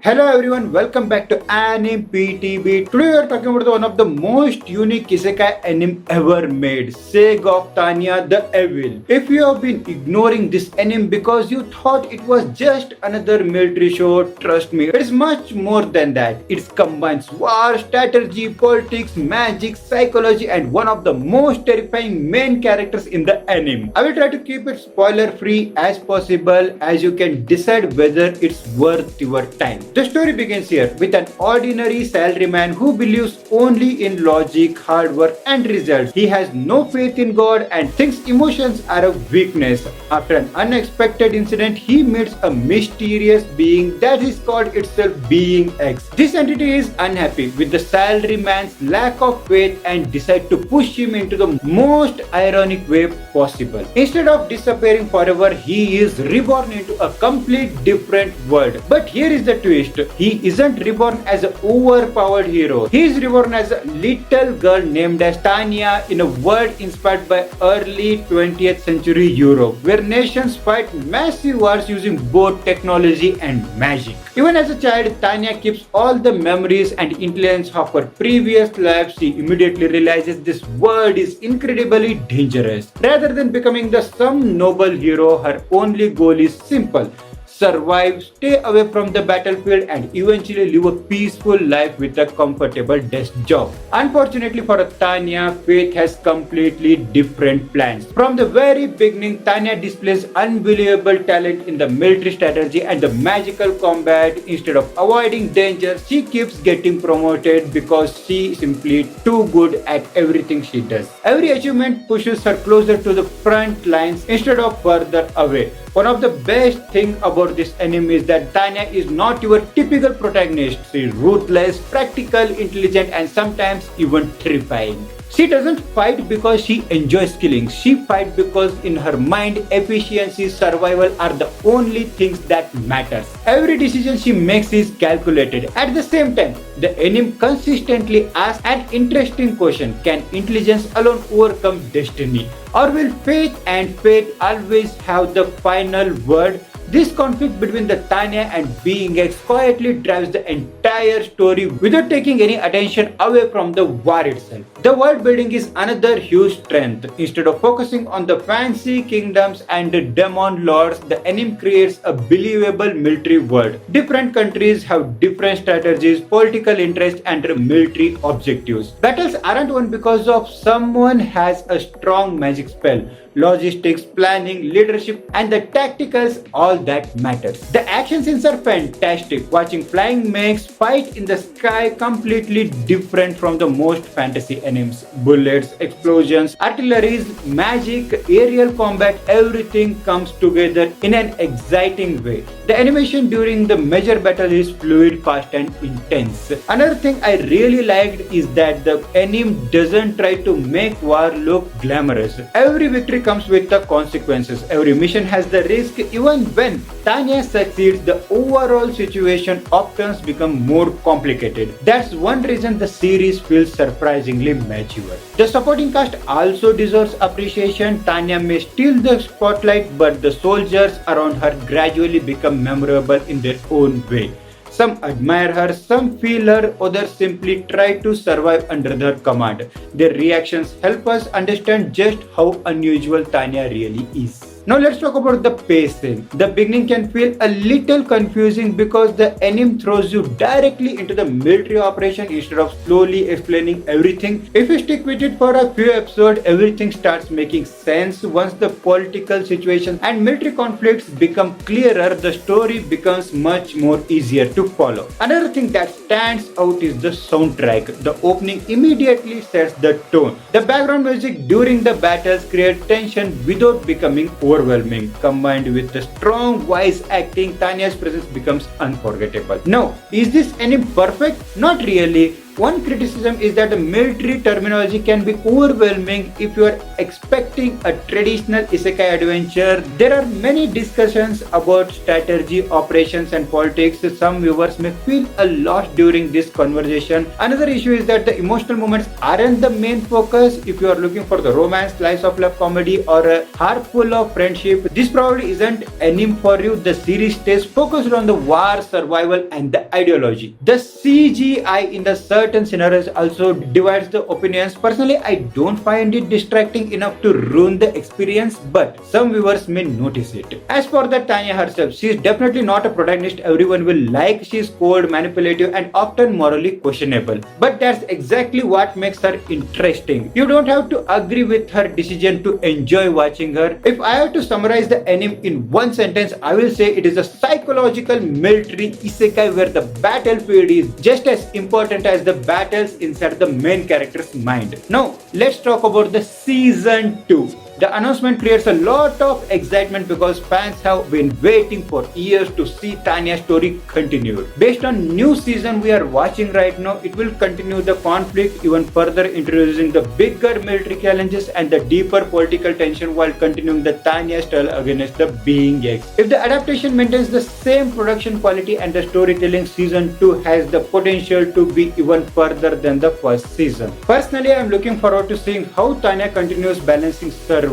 Hello everyone, welcome back to ANIME PTB. Today we are talking about one of the most unique Isekai anime ever made, Saga of Tanya the Evil. If you have been ignoring this anime because you thought it was just another military show, trust me, it is much more than that. It combines war, strategy, politics, magic, psychology and one of the most terrifying main characters in the anime. I will try to keep it spoiler free as possible as you can decide whether it's worth your time. The story begins here with an ordinary salaryman who believes only in logic, hard work and results. He has no faith in God and thinks emotions are a weakness. After an unexpected incident, he meets a mysterious being that is called itself Being X. This entity is unhappy with the salaryman's lack of faith and decides to push him into the most ironic way possible. Instead of disappearing forever, he is reborn into a complete different world. But here is the twist. He isn't reborn as an overpowered hero. He is reborn as a little girl named as Tanya in a world inspired by early 20th century Europe, where nations fight massive wars using both technology and magic. Even as a child, Tanya keeps all the memories and intelligence of her previous life. She immediately realizes this world is incredibly dangerous. Rather than becoming some noble hero, her only goal is simple: survive, stay away from the battlefield and eventually live a peaceful life with a comfortable desk job. Unfortunately for Tanya, Faith has completely different plans. From the very beginning, Tanya displays unbelievable talent in the military strategy and the magical combat. Instead of avoiding danger, she keeps getting promoted because she is simply too good at everything she does. Every achievement pushes her closer to the front lines instead of further away. One of the best things about this anime is that Tanya is not your typical protagonist. She is ruthless, practical, intelligent and sometimes even terrifying. She doesn't fight because she enjoys killing. She fights because in her mind, efficiency, survival are the only things that matters. Every decision she makes is calculated. At the same time, the anime consistently asks an interesting question: can intelligence alone overcome destiny? Or will faith and fate always have the final word? This conflict between the Tanya and Being X quietly drives the entire story without taking any attention away from the war itself. The world building is another huge strength. Instead of focusing on the fancy kingdoms and the demon lords, the anime creates a believable military world. Different countries have different strategies, political interests and military objectives. Battles aren't won because of someone has a strong magic spell. Logistics, planning, leadership and the tacticals, all that matters. The action scenes are fantastic. Watching flying mechs fight in the sky completely different from the most fantasy animes. Bullets, explosions, artillery, magic, aerial combat, everything comes together in an exciting way. The animation during the major battle is fluid, fast and intense. Another thing I really liked is that the anime doesn't try to make war look glamorous. Every victory comes with the consequences. Every mission has the risk. Even when Tanya succeeds, the overall situation often becomes more complicated. That's one reason the series feels surprisingly mature. The supporting cast also deserves appreciation. Tanya may steal the spotlight, but the soldiers around her gradually become memorable in their own way. Some admire her, some feel her, others simply try to survive under her command. Their reactions help us understand just how unusual Tanya really is. Now let's talk about the pacing. The beginning can feel a little confusing because the anime throws you directly into the military operation instead of slowly explaining everything. If you stick with it for a few episodes, everything starts making sense. Once the political situation and military conflicts become clearer, the story becomes much more easier to follow. Another thing that stands out is the soundtrack. The opening immediately sets the tone. The background music during the battles creates tension without becoming overwhelming. Combined with the strong voice acting, Tanya's presence becomes unforgettable. Now, is this anime perfect? Not really. One criticism is that the military terminology can be overwhelming if you are expecting a traditional isekai adventure. There are many discussions about strategy, operations and politics. Some viewers may feel a loss during this conversation. Another issue is that the emotional moments aren't the main focus. If you are looking for the romance, slice of life comedy or a heart full of friendship, this probably isn't anime for you. The series stays focused on the war, survival and the ideology. The CGI in the certain scenarios also divides the opinions. Personally, I don't find it distracting enough to ruin the experience, but some viewers may notice it. As for the Tanya herself, she is definitely not a protagonist everyone will like. She is cold, manipulative and often morally questionable. But that's exactly what makes her interesting. You don't have to agree with her decision to enjoy watching her. If I have to summarize the anime in one sentence, I will say it is a psychological military isekai where the battlefield is just as important as the battles inside the main character's mind. Now, let's talk about the season 2. The announcement creates a lot of excitement because fans have been waiting for years to see Tanya's story continued. Based on new season we are watching right now, it will continue the conflict even further, introducing the bigger military challenges and the deeper political tension while continuing the Tanya style against the Being X. If the adaptation maintains the same production quality and the storytelling, season 2 has the potential to be even further than the first season. Personally, I am looking forward to seeing how Tanya continues balancing survival,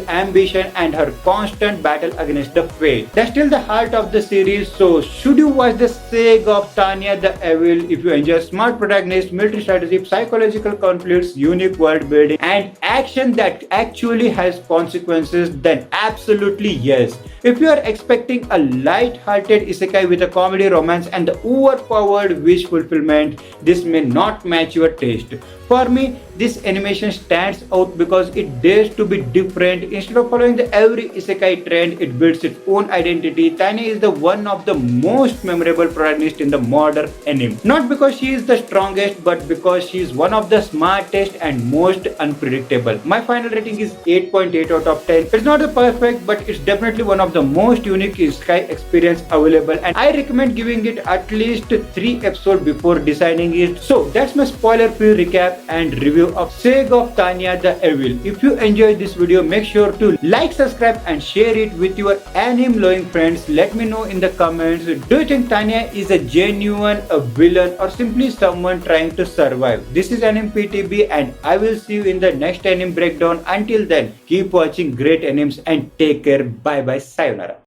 ambition and her constant battle against the fate. That's still the heart of the series, so should you watch the Saga of Tanya the Evil if you enjoy smart protagonists, military strategy, psychological conflicts, unique world building and action that actually has consequences, then absolutely yes. If you are expecting a light-hearted isekai with a comedy, romance and the overpowered wish fulfillment, this may not match your taste. For me, this animation stands out because it dares to be different. Instead of following the every isekai trend, it builds its own identity. Tanya is the one of the most memorable protagonists in the modern anime. Not because she is the strongest, but because she is one of the smartest and most unpredictable. My final rating is 8.8 out of 10. It's not the perfect, but it's definitely one of the most unique isekai experience available, and I recommend giving it at least 3 episodes before deciding it. So that's my spoiler-free recap and review of Saga of Tanya the Evil. If you enjoyed this video, make sure to like, subscribe and share it with your anime-loving friends. Let me know in the comments, do you think Tanya is a genuine a villain or simply someone trying to survive? This is ANIME PTB and I will see you in the next anime breakdown. Until then, keep watching great animes and take care. Bye bye. Sayonara.